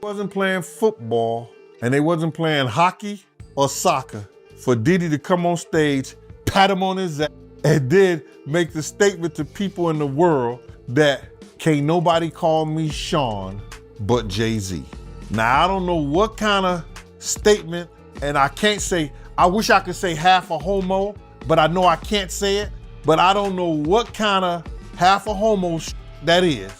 Wasn't playing football and they wasn't playing hockey or soccer for Diddy to come on stage, pat him on his ass, and then make the statement to people in the world that can't nobody call me Sean but Jay-Z. Now, I don't know what kind of statement, and I can't say, I wish I could say half a homo, but I know I can't say it, but I don't know what kind of half a homo that is.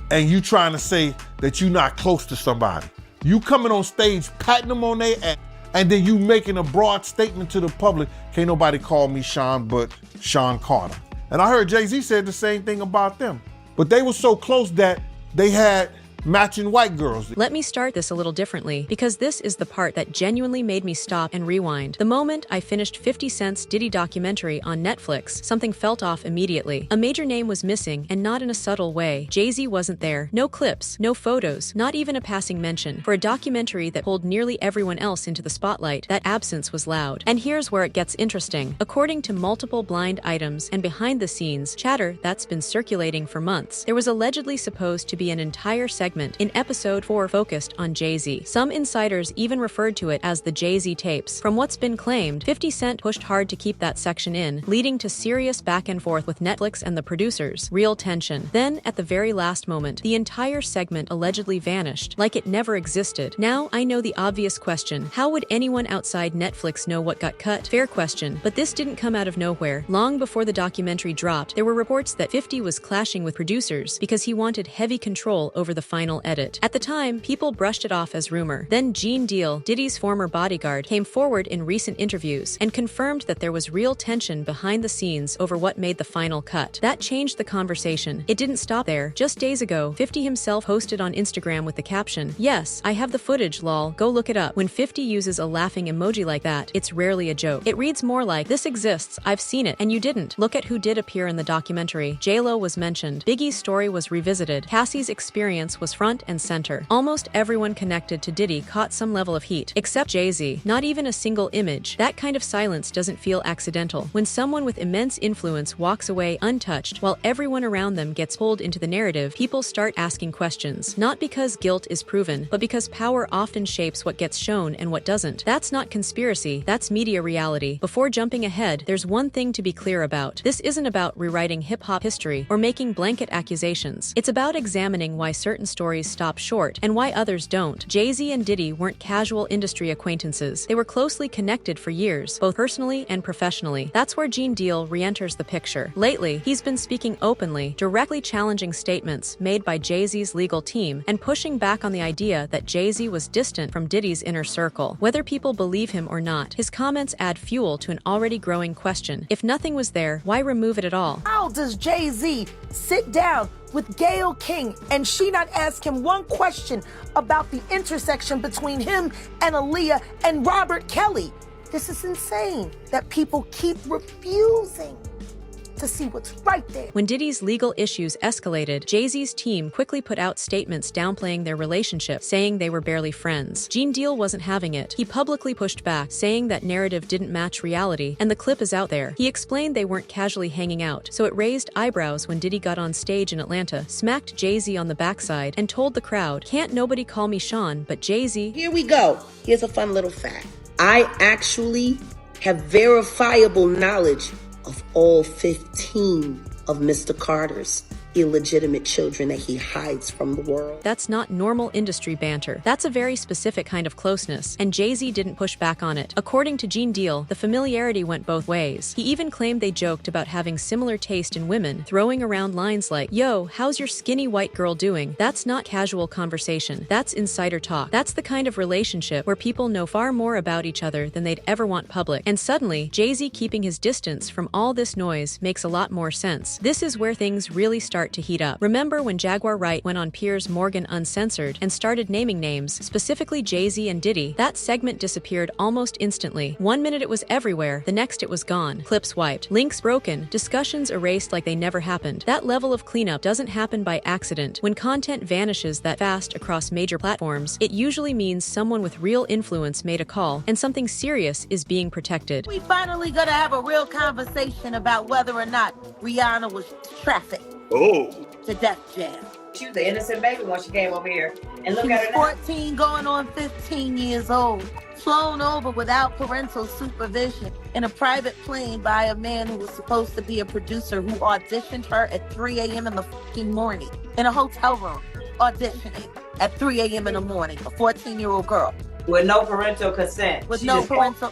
And you trying to say that you're not close to somebody. You coming on stage, patting them on their ass, and then you making a broad statement to the public, can't nobody call me Sean but Sean Carter. And I heard Jay-Z said the same thing about them. But they were so close that they had matching white girls. Let me start this a little differently, because this is the part that genuinely made me stop and rewind. The moment I finished 50 Cent's Diddy documentary on Netflix, something felt off immediately. A major name was missing, and not in a subtle way. Jay-Z wasn't there. No clips, no photos, not even a passing mention. For a documentary that pulled nearly everyone else into the spotlight, that absence was loud. And here's where it gets interesting. According to multiple blind items and behind-the-scenes chatter that's been circulating for months, there was allegedly supposed to be an entire segment in episode 4 focused on Jay-Z. Some insiders even referred to it as the Jay-Z tapes. From what's been claimed, 50 Cent pushed hard to keep that section in, leading to serious back and forth with Netflix and the producers. Real tension. Then, at the very last moment, the entire segment allegedly vanished, like it never existed. Now, I know the obvious question. How would anyone outside Netflix know what got cut? Fair question, but this didn't come out of nowhere. Long before the documentary dropped, there were reports that 50 was clashing with producers because he wanted heavy control over the final edit. At the time, people brushed it off as rumor. Then Gene Deal, Diddy's former bodyguard, came forward in recent interviews and confirmed that there was real tension behind the scenes over what made the final cut. That changed the conversation. It didn't stop there. Just days ago, 50 himself posted on Instagram with the caption, "Yes, I have the footage, lol, go look it up." When 50 uses a laughing emoji like that, it's rarely a joke. It reads more like, "This exists, I've seen it, and you didn't." Look at who did appear in the documentary. J-Lo was mentioned. Biggie's story was revisited. Cassie's experience was front and center. Almost everyone connected to Diddy caught some level of heat, except Jay-Z. Not even a single image. That kind of silence doesn't feel accidental. When someone with immense influence walks away untouched while everyone around them gets pulled into the narrative, people start asking questions. Not because guilt is proven, but because power often shapes what gets shown and what doesn't. That's not conspiracy, that's media reality. Before jumping ahead, there's one thing to be clear about. This isn't about rewriting hip-hop history or making blanket accusations. It's about examining why certain stories stop short and why others don't. Jay-Z and Diddy weren't casual industry acquaintances. They were closely connected for years, both personally and professionally. That's where Gene Deal re-enters the picture. Lately, he's been speaking openly, directly challenging statements made by Jay-Z's legal team and pushing back on the idea that Jay-Z was distant from Diddy's inner circle. Whether people believe him or not, his comments add fuel to an already growing question. If nothing was there, why remove it at all? How does Jay-Z sit down with Gayle King and she not ask him one question about the intersection between him and Aaliyah and Robert Kelly? This is insane that people keep refusing to see what's right there. When Diddy's legal issues escalated, Jay-Z's team quickly put out statements downplaying their relationship, saying they were barely friends. Gene Deal wasn't having it. He publicly pushed back, saying that narrative didn't match reality, and the clip is out there. He explained they weren't casually hanging out, so it raised eyebrows when Diddy got on stage in Atlanta, smacked Jay-Z on the backside, and told the crowd, "Can't nobody call me Sean, but Jay-Z." Here we go. Here's a fun little fact. I actually have verifiable knowledge of all 15 of Mr. Carter's illegitimate children that he hides from the world. That's not normal industry banter. That's a very specific kind of closeness, and Jay-Z didn't push back on it. According to Gene Deal, the familiarity went both ways. He even claimed they joked about having similar taste in women, throwing around lines like, "Yo, how's your skinny white girl doing?" That's not casual conversation. That's insider talk. That's the kind of relationship where people know far more about each other than they'd ever want public. And suddenly, Jay-Z keeping his distance from all this noise makes a lot more sense. This is where things really start to heat up. Remember when Jaguar Wright went on Piers Morgan Uncensored and started naming names, specifically Jay-Z and Diddy? That segment disappeared almost instantly. One minute it was everywhere, the next it was gone. Clips wiped, links broken, discussions erased like they never happened. That level of cleanup doesn't happen by accident. When content vanishes that fast across major platforms, it usually means someone with real influence made a call, and something serious is being protected. We finally gonna have a real conversation about whether or not Rihanna was trafficked Oh. to Def Jam. She was an innocent baby when she came over here. And look She at was her now. 14 going on 15 years old, flown over without parental supervision in a private plane by a man who was supposed to be a producer who auditioned her at 3 a.m. in the fucking morning in a hotel room, auditioning at 3 a.m. in the morning, a 14-year-old girl. With no parental consent. With She no just- parental,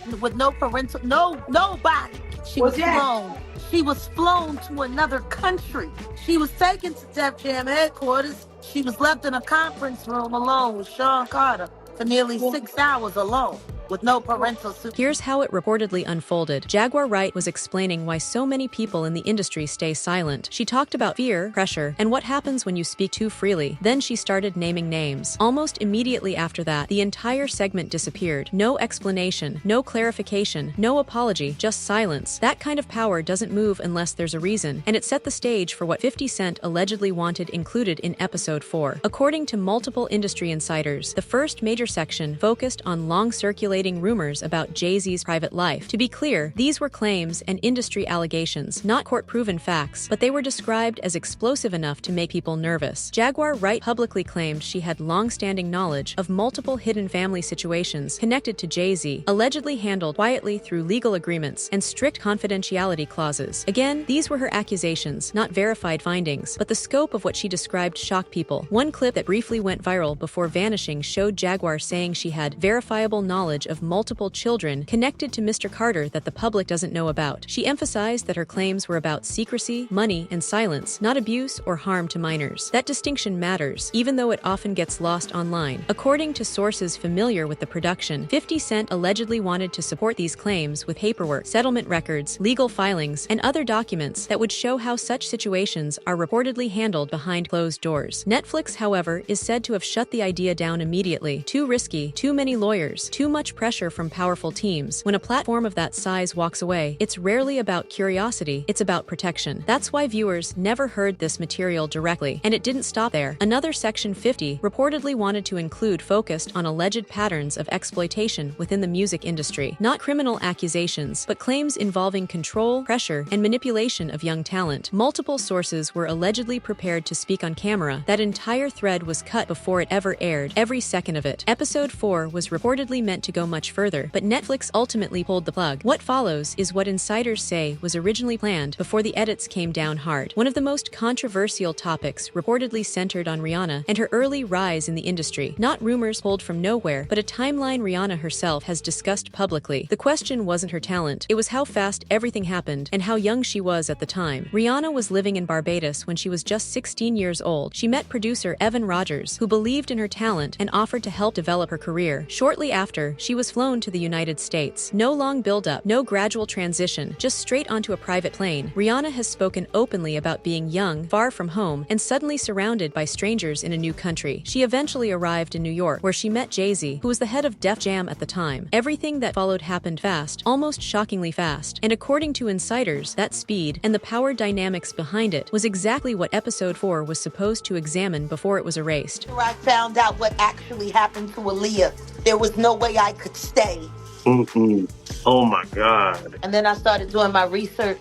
nobody. She Well, was Jack- flown. She was flown to another country. She was taken to Def Jam headquarters. She was left in a conference room alone with Sean Carter for nearly 6 hours alone with no parental supervision. Here's how it reportedly unfolded. Jaguar Wright was explaining why so many people in the industry stay silent. She talked about fear, pressure, and what happens when you speak too freely. Then she started naming names. Almost immediately after that, the entire segment disappeared. No explanation, no clarification, no apology, just silence. That kind of power doesn't move unless there's a reason, and it set the stage for what 50 Cent allegedly wanted included in episode 4. According to multiple industry insiders, the first major section focused on long-circulating rumors about Jay-Z's private life. To be clear, these were claims and industry allegations, not court-proven facts, but they were described as explosive enough to make people nervous. Jaguar Wright publicly claimed she had long-standing knowledge of multiple hidden family situations connected to Jay-Z, allegedly handled quietly through legal agreements and strict confidentiality clauses. Again, these were her accusations, not verified findings, but the scope of what she described shocked people. One clip that briefly went viral before vanishing showed Jaguar saying she had verifiable knowledge of multiple children connected to Mr. Carter that the public doesn't know about. She emphasized that her claims were about secrecy, money, and silence, not abuse or harm to minors. That distinction matters, even though it often gets lost online. According to sources familiar with the production, 50 Cent allegedly wanted to support these claims with paperwork, settlement records, legal filings, and other documents that would show how such situations are reportedly handled behind closed doors. Netflix, however, is said to have shut the idea down immediately. Too risky, too many lawyers, too much pressure from powerful teams. When a platform of that size walks away, it's rarely about curiosity, it's about protection. That's why viewers never heard this material directly, and it didn't stop there. Another Section 50 reportedly wanted to include focused on alleged patterns of exploitation within the music industry. Not criminal accusations, but claims involving control, pressure, and manipulation of young talent. Multiple sources were allegedly prepared to speak on camera. That entire thread was cut before it ever aired, every second of it. Episode 4 was reportedly meant to go much further, but Netflix ultimately pulled the plug. What follows is what insiders say was originally planned before the edits came down hard. One of the most controversial topics reportedly centered on Rihanna and her early rise in the industry. Not rumors pulled from nowhere, but a timeline Rihanna herself has discussed publicly. The question wasn't her talent, it was how fast everything happened and how young she was at the time. Rihanna was living in Barbados when she was just 16 years old. She met producer Evan Rogers, who believed in her talent and offered to help develop her career. Shortly after, she was flown to the United States. No long build-up, no gradual transition, just straight onto a private plane. Rihanna has spoken openly about being young, far from home, and suddenly surrounded by strangers in a new country. She eventually arrived in New York, where she met Jay-Z, who was the head of Def Jam at the time. Everything that followed happened fast, almost shockingly fast, and according to insiders, that speed and the power dynamics behind it was exactly what Episode 4 was supposed to examine before it was erased. After I found out what actually happened to Aaliyah, there was no way I could stay. Oh my God. And then I started doing my research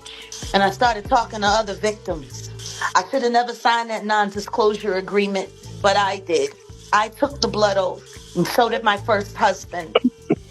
and I started talking to other victims. I should have never signed that non-disclosure agreement, but I did. I took the blood oath, and so did my first husband.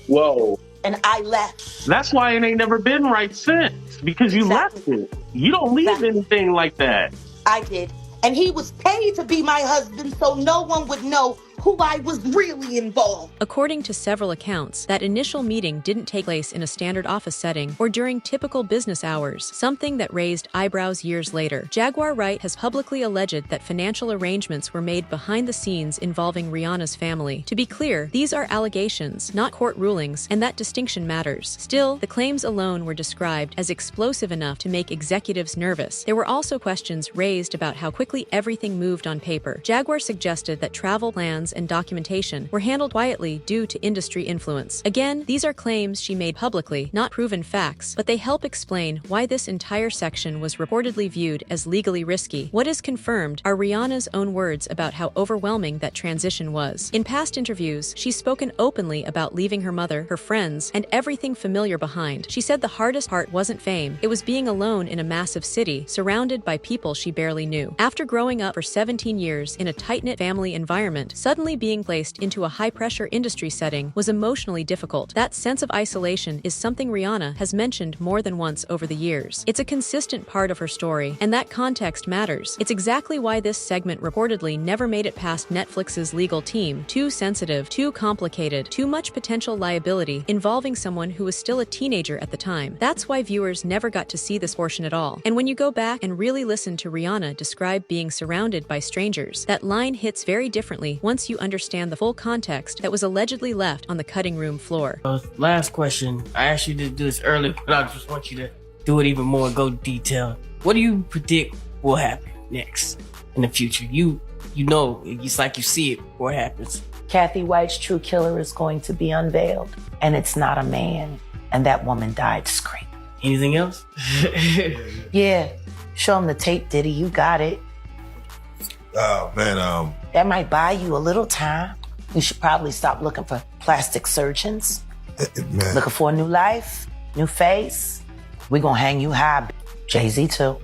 Whoa. And I left. That's why it ain't never been right since, because you Exactly. left it. You don't leave Exactly. anything like that. I did. And he was paid to be my husband so no one would know who I was really involved. According to several accounts, that initial meeting didn't take place in a standard office setting or during typical business hours, something that raised eyebrows years later. Jaguar Wright has publicly alleged that financial arrangements were made behind the scenes involving Rihanna's family. To be clear, these are allegations, not court rulings, and that distinction matters. Still, the claims alone were described as explosive enough to make executives nervous. There were also questions raised about how quickly everything moved on paper. Jaguar suggested that travel plans and documentation were handled quietly due to industry influence. Again, these are claims she made publicly, not proven facts, but they help explain why this entire section was reportedly viewed as legally risky. What is confirmed are Rihanna's own words about how overwhelming that transition was. In past interviews, she's spoken openly about leaving her mother, her friends, and everything familiar behind. She said the hardest part wasn't fame, it was being alone in a massive city, surrounded by people she barely knew. After growing up for 17 years in a tight-knit family environment, suddenly being placed into a high-pressure industry setting was emotionally difficult. That sense of isolation is something Rihanna has mentioned more than once over the years. It's a consistent part of her story, and that context matters. It's exactly why this segment reportedly never made it past Netflix's legal team. Too sensitive, too complicated, too much potential liability involving someone who was still a teenager at the time. That's why viewers never got to see this portion at all. And when you go back and really listen to Rihanna describe being surrounded by strangers, that line hits very differently once you understand the full context that was allegedly left on the cutting room floor. Last question. I asked you to do this earlier, but I just want you to do it even more, go detailed. What do you predict will happen next in the future? You know, it's like you see it before it happens. Kathy White's true killer is going to be unveiled, and it's not a man. And that woman died screaming. Anything else? Yeah, show him the tape, Diddy. You got it. Oh, man, That might buy you a little time. You should probably stop looking for plastic surgeons. man. Looking for a new life, new face. We gonna hang you high. Jay-Z too,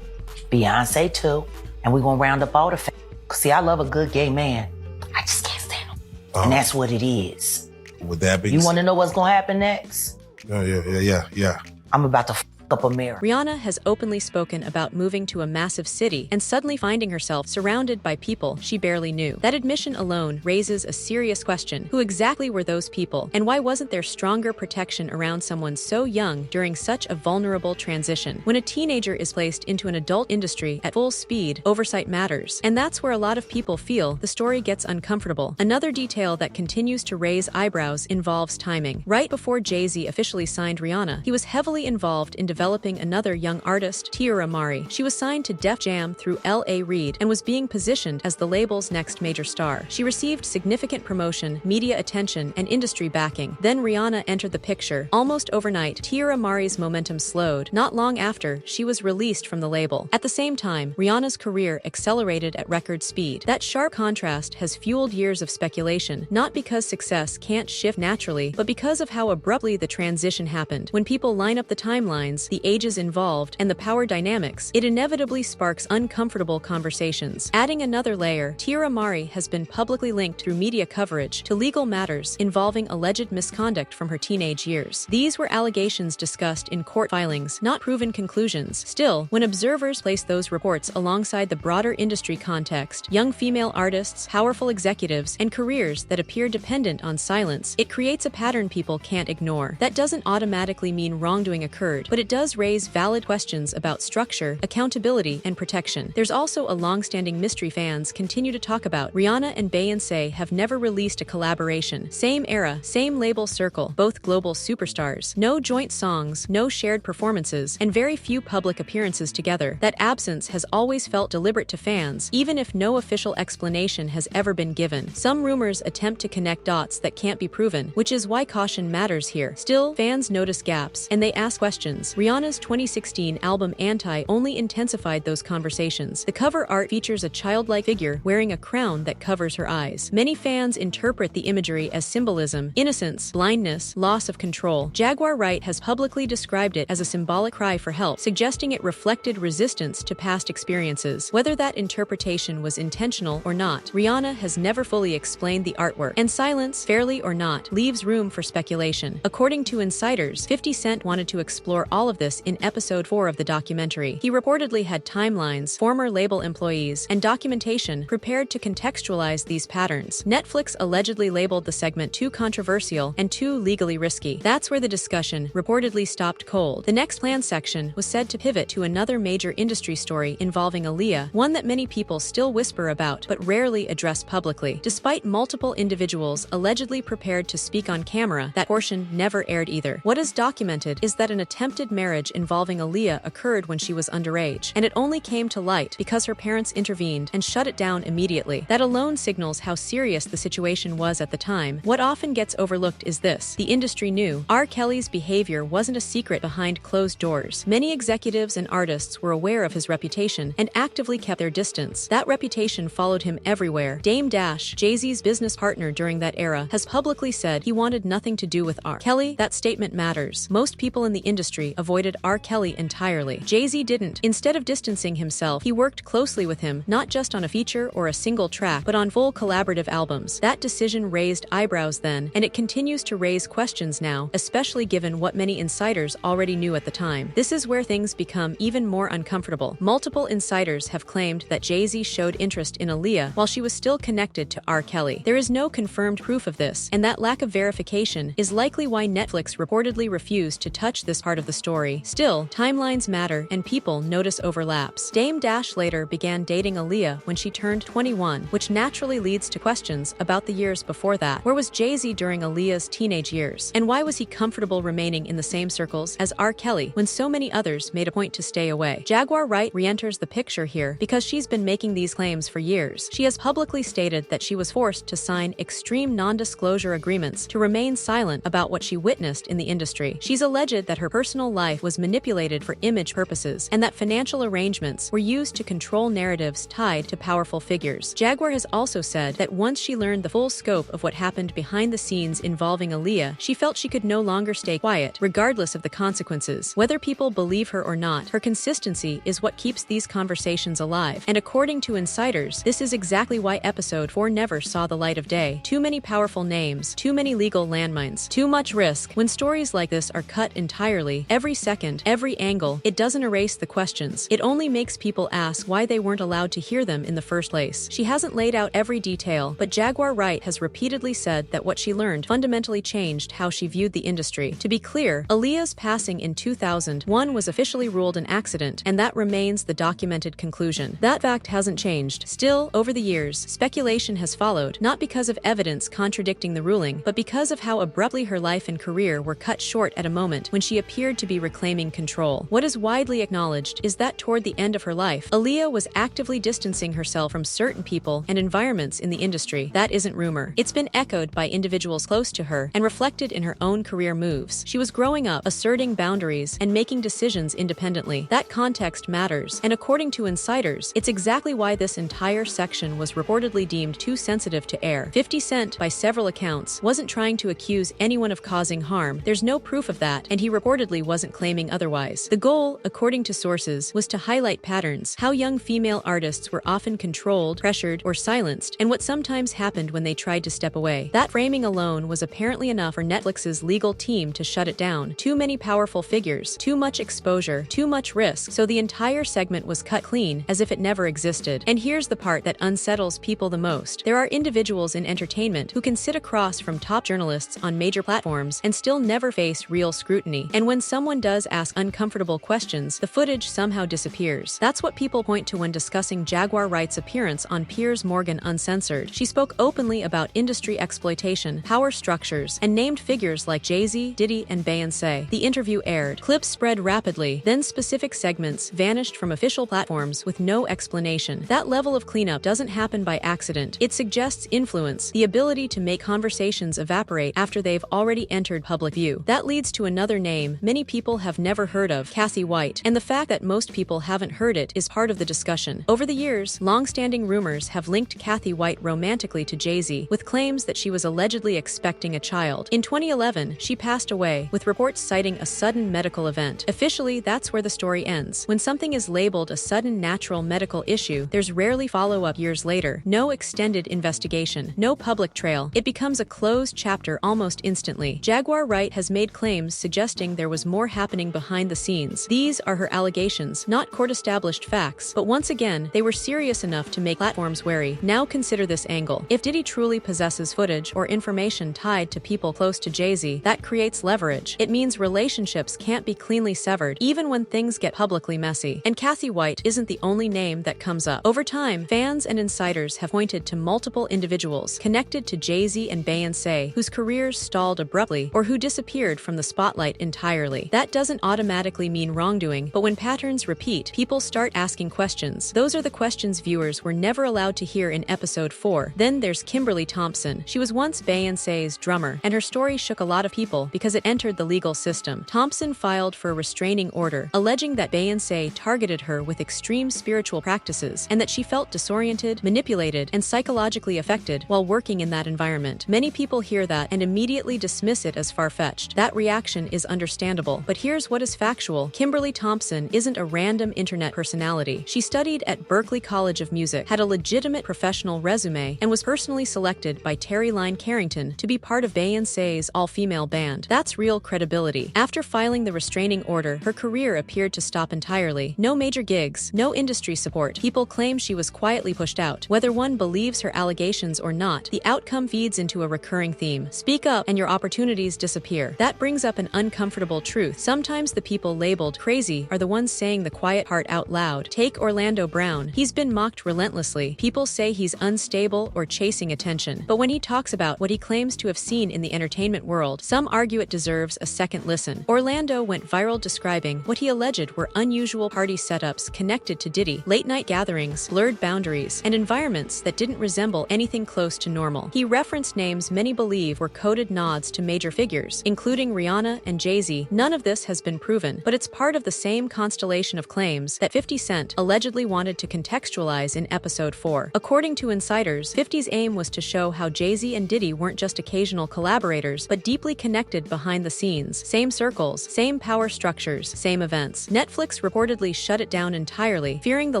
Beyonce too, and we gonna round up all the See, I love a good gay man. I just can't stand him. And that's what it is. Would that be? You wanna know what's gonna happen next? Yeah. I'm about to up a mirror. Rihanna has openly spoken about moving to a massive city and suddenly finding herself surrounded by people she barely knew. That admission alone raises a serious question. Who exactly were those people? And why wasn't there stronger protection around someone so young during such a vulnerable transition? When a teenager is placed into an adult industry at full speed, oversight matters. And that's where a lot of people feel the story gets uncomfortable. Another detail that continues to raise eyebrows involves timing. Right before Jay-Z officially signed Rihanna, he was heavily involved in developing another young artist, Tierra Mari. She was signed to Def Jam through L.A. Reid and was being positioned as the label's next major star. She received significant promotion, media attention, and industry backing. Then Rihanna entered the picture. Almost overnight, Tierra Mari's momentum slowed. Not long after, she was released from the label. At the same time, Rihanna's career accelerated at record speed. That sharp contrast has fueled years of speculation, not because success can't shift naturally, but because of how abruptly the transition happened. When people line up the timelines, the ages involved, and the power dynamics, it inevitably sparks uncomfortable conversations. Adding another layer, Tierra Mari has been publicly linked through media coverage to legal matters involving alleged misconduct from her teenage years. These were allegations discussed in court filings, not proven conclusions. Still, when observers place those reports alongside the broader industry context, young female artists, powerful executives, and careers that appear dependent on silence, it creates a pattern people can't ignore. That doesn't automatically mean wrongdoing occurred, but it does raise valid questions about structure, accountability, and protection. There's also a long-standing mystery fans continue to talk about. Rihanna and Beyoncé have never released a collaboration. Same era, same label circle, both global superstars. No joint songs, no shared performances, and very few public appearances together. That absence has always felt deliberate to fans, even if no official explanation has ever been given. Some rumors attempt to connect dots that can't be proven, which is why caution matters here. Still, fans notice gaps, and they ask questions. Rihanna's 2016 album Anti only intensified those conversations. The cover art features a childlike figure wearing a crown that covers her eyes. Many fans interpret the imagery as symbolism, innocence, blindness, loss of control. Jaguar Wright has publicly described it as a symbolic cry for help, suggesting it reflected resistance to past experiences. Whether that interpretation was intentional or not, Rihanna has never fully explained the artwork, and silence, fairly or not, leaves room for speculation. According to insiders, 50 Cent wanted to explore all of this in episode 4 of the documentary. He reportedly had timelines, former label employees, and documentation prepared to contextualize these patterns. Netflix allegedly labeled the segment too controversial and too legally risky. That's where the discussion reportedly stopped cold. The next planned section was said to pivot to another major industry story involving Aaliyah, one that many people still whisper about but rarely address publicly. Despite multiple individuals allegedly prepared to speak on camera, that portion never aired either. What is documented is that an attempted marriage marriage involving Aaliyah occurred when she was underage, and it only came to light because her parents intervened and shut it down immediately. That alone signals how serious the situation was at the time. What often gets overlooked is this: the industry knew R. Kelly's behavior wasn't a secret behind closed doors. Many executives and artists were aware of his reputation and actively kept their distance. That reputation followed him everywhere. Dame Dash, Jay-Z's business partner during that era, has publicly said he wanted nothing to do with R. Kelly. That statement matters. Most people in the industry avoided R. Kelly entirely. Jay-Z didn't. Instead of distancing himself, he worked closely with him, not just on a feature or a single track, but on full collaborative albums. That decision raised eyebrows then, and it continues to raise questions now, especially given what many insiders already knew at the time. This is where things become even more uncomfortable. Multiple insiders have claimed that Jay-Z showed interest in Aaliyah while she was still connected to R. Kelly. There is no confirmed proof of this, and that lack of verification is likely why Netflix reportedly refused to touch this part of the story. Still, timelines matter, and people notice overlaps. Dame Dash later began dating Aaliyah when she turned 21, which naturally leads to questions about the years before that. Where was Jay-Z during Aaliyah's teenage years? And why was he comfortable remaining in the same circles as R. Kelly when so many others made a point to stay away? Jaguar Wright re-enters the picture here because she's been making these claims for years. She has publicly stated that she was forced to sign extreme non-disclosure agreements to remain silent about what she witnessed in the industry. She's alleged that her personal life was manipulated for image purposes and that financial arrangements were used to control narratives tied to powerful figures. Jaguar has also said that once she learned the full scope of what happened behind the scenes involving Aaliyah, she felt she could no longer stay quiet, regardless of the consequences. Whether people believe her or not, her consistency is what keeps these conversations alive. And according to insiders, this is exactly why Episode 4 never saw the light of day. Too many powerful names, too many legal landmines, too much risk. When stories like this are cut entirely, every second, every angle, it doesn't erase the questions. It only makes people ask why they weren't allowed to hear them in the first place. She hasn't laid out every detail, but Jaguar Wright has repeatedly said that what she learned fundamentally changed how she viewed the industry. To be clear, Aaliyah's passing in 2001 was officially ruled an accident, and that remains the documented conclusion. That fact hasn't changed. Still, over the years, speculation has followed, not because of evidence contradicting the ruling, but because of how abruptly her life and career were cut short at a moment when she appeared to be reclaiming control. What is widely acknowledged is that toward the end of her life, Aaliyah was actively distancing herself from certain people and environments in the industry. That isn't rumor. It's been echoed by individuals close to her and reflected in her own career moves. She was growing up, asserting boundaries, and making decisions independently. That context matters, and according to insiders, it's exactly why this entire section was reportedly deemed too sensitive to air. 50 Cent, by several accounts, wasn't trying to accuse anyone of causing harm. There's no proof of that, and he reportedly wasn't claiming otherwise. The goal, according to sources, was to highlight patterns, how young female artists were often controlled, pressured, or silenced, and what sometimes happened when they tried to step away. That framing alone was apparently enough for Netflix's legal team to shut it down. Too many powerful figures, too much exposure, too much risk, so the entire segment was cut clean, as if it never existed. And here's the part that unsettles people the most. There are individuals in entertainment who can sit across from top journalists on major platforms and still never face real scrutiny. And when someone does ask uncomfortable questions, the footage somehow disappears. That's what people point to when discussing Jaguar Wright's appearance on Piers Morgan Uncensored. She spoke openly about industry exploitation, power structures, and named figures like Jay-Z, Diddy, and Beyoncé. The interview aired. Clips spread rapidly, then specific segments vanished from official platforms with no explanation. That level of cleanup doesn't happen by accident. It suggests influence, the ability to make conversations evaporate after they've already entered public view. That leads to another name many people have never heard of, Kathy White. And the fact that most people haven't heard it is part of the discussion. Over the years, long-standing rumors have linked Kathy White romantically to Jay-Z, with claims that she was allegedly expecting a child. In 2011, she passed away, with reports citing a sudden medical event. Officially, that's where the story ends. When something is labeled a sudden natural medical issue, there's rarely follow-up years later. No extended investigation, no public trail. It becomes a closed chapter almost instantly. Jaguar Wright has made claims suggesting there was more happening behind the scenes. These are her allegations, not court-established facts, but once again, they were serious enough to make platforms wary. Now consider this angle. If Diddy truly possesses footage or information tied to people close to Jay-Z, that creates leverage. It means relationships can't be cleanly severed, even when things get publicly messy. And Kathy White isn't the only name that comes up. Over time, fans and insiders have pointed to multiple individuals connected to Jay-Z and Beyoncé whose careers stalled abruptly or who disappeared from the spotlight entirely. That That doesn't automatically mean wrongdoing, but when patterns repeat, people start asking questions. Those are the questions viewers were never allowed to hear in episode 4. Then there's Kimberly Thompson. She was once Beyonce's drummer, and her story shook a lot of people because it entered the legal system. Thompson filed for a restraining order, alleging that Beyonce targeted her with extreme spiritual practices and that she felt disoriented, manipulated, and psychologically affected while working in that environment. Many people hear that and immediately dismiss it as far-fetched. That reaction is understandable, but here's what is factual. Kimberly Thompson isn't a random internet personality. She studied at Berklee College of Music, had a legitimate professional resume, and was personally selected by Terry Lyne Carrington to be part of Beyonce's all-female band. That's real credibility. After filing the restraining order, her career appeared to stop entirely. No major gigs, no industry support. People claim she was quietly pushed out. Whether one believes her allegations or not, the outcome feeds into a recurring theme. Speak up and your opportunities disappear. That brings up an uncomfortable truth. Sometimes the people labeled crazy are the ones saying the quiet part out loud. Take Orlando Brown. He's been mocked relentlessly. People say he's unstable or chasing attention. But when he talks about what he claims to have seen in the entertainment world, some argue it deserves a second listen. Orlando went viral describing what he alleged were unusual party setups connected to Diddy, late-night gatherings, blurred boundaries, and environments that didn't resemble anything close to normal. He referenced names many believe were coded nods to major figures, including Rihanna and Jay-Z. None of this has been proven, but it's part of the same constellation of claims that 50 Cent allegedly wanted to contextualize in episode 4. According to insiders, 50's aim was to show how Jay-Z and Diddy weren't just occasional collaborators, but deeply connected behind the scenes. Same circles, same power structures, same events. Netflix reportedly shut it down entirely, fearing the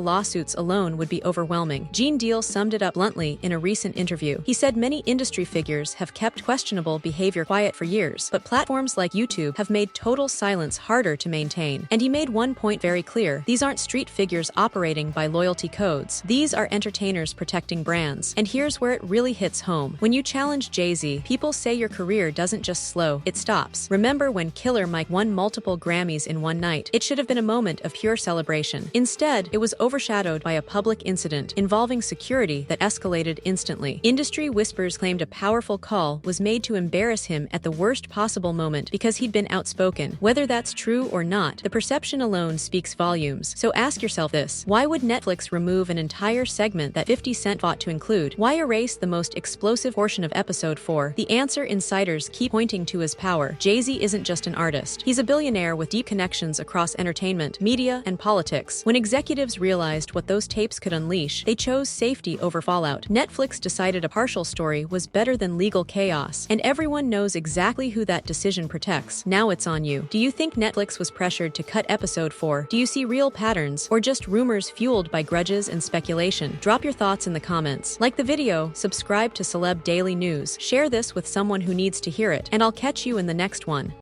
lawsuits alone would be overwhelming. Gene Deal summed it up bluntly in a recent interview. He said many industry figures have kept questionable behavior quiet for years, but platforms like YouTube have made total silence harder to maintain. And he made one point very clear. These aren't street figures operating by loyalty codes. These are entertainers protecting brands. And here's where it really hits home. When you challenge Jay-Z, people say your career doesn't just slow, it stops. Remember when Killer Mike won multiple Grammys in one night? It should have been a moment of pure celebration. Instead, it was overshadowed by a public incident involving security that escalated instantly. Industry whispers claimed a powerful call was made to embarrass him at the worst possible moment because he'd been outspoken. Whether that's true or not, the perception alone speaks volumes. So ask yourself this: why would Netflix remove an entire segment that 50 Cent fought to include? Why erase the most explosive portion of episode 4? The answer insiders keep pointing to is power. Jay-Z isn't just an artist. He's a billionaire with deep connections across entertainment, media, and politics. When executives realized what those tapes could unleash, they chose safety over fallout. Netflix decided a partial story was better than legal chaos, and everyone knows exactly who that decision protects. Now it's on you. Do you think Netflix was pressured to cut episode 4? Do you see real patterns, or just rumors fueled by grudges and speculation? Drop your thoughts in the comments. Like the video, subscribe to Celeb Daily News, share this with someone who needs to hear it, and I'll catch you in the next one.